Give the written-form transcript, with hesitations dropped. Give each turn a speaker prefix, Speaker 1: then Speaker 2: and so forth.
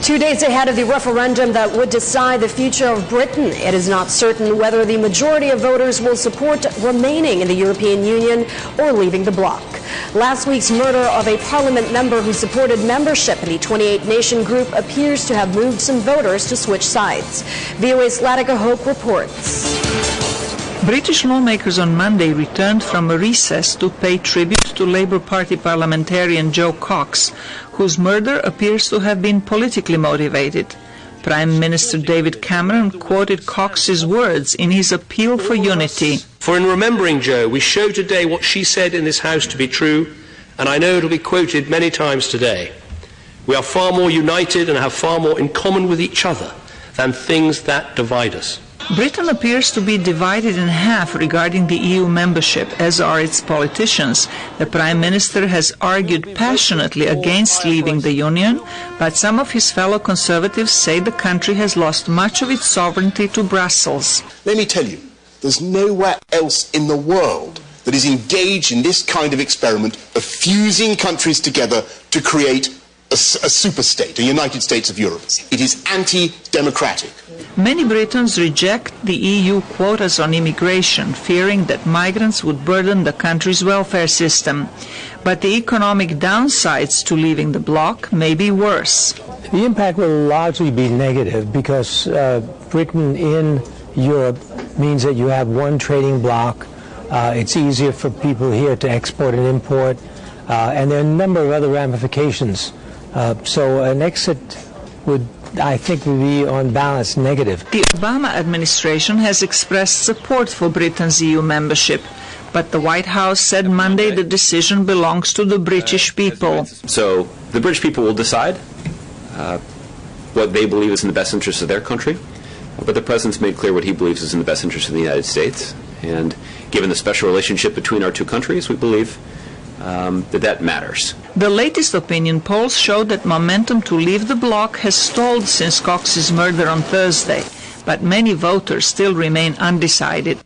Speaker 1: 2 days ahead of the referendum that would decide the future of Britain, it is not certain whether the majority of voters will support remaining in the European Union or leaving the bloc. Last week's murder of a parliament member who supported membership in the 28-nation group appears to have moved some voters to switch sides. VOA's Latika Hoke reports.
Speaker 2: British lawmakers on Monday returned from a recess to pay tribute to Labour Party parliamentarian Joe Cox, whose murder appears to have been politically motivated. Prime Minister David Cameron quoted Cox's words in his appeal for unity.
Speaker 3: For in remembering Joe, we show today what she said in this House to be true, and I know it will be quoted many times today. We are far more united and have far more in common with each other than things that divide us.
Speaker 2: Britain appears to be divided in half regarding the EU membership, as are its politicians. The Prime Minister has argued passionately against leaving the Union, but some of his fellow Conservatives say the country has lost much of its sovereignty to Brussels.
Speaker 4: Let me tell you, there's nowhere else in the world that is engaged in this kind of experiment of fusing countries together to create a superstate, a United States of Europe. It is anti-democratic.
Speaker 2: Many Britons reject the EU quotas on immigration, fearing that migrants would burden the country's welfare system. But the economic downsides to leaving the bloc may be worse.
Speaker 5: The impact will largely be negative because Britain in Europe means that you have one trading bloc. It's easier for people here to export and import, and there are a number of other ramifications. So an exit would, I think, would be on balance negative.
Speaker 2: The Obama administration has expressed support for Britain's EU membership, but the White House said Monday the decision belongs to the British people.
Speaker 6: So the British people will decide what they believe is in the best interest of their country, but the President's made clear what he believes is in the best interest of the United States. And given the special relationship between our two countries, we believe that matters.
Speaker 2: The latest opinion polls show that momentum to leave the bloc has stalled since Cox's murder on Thursday, but many voters still remain undecided.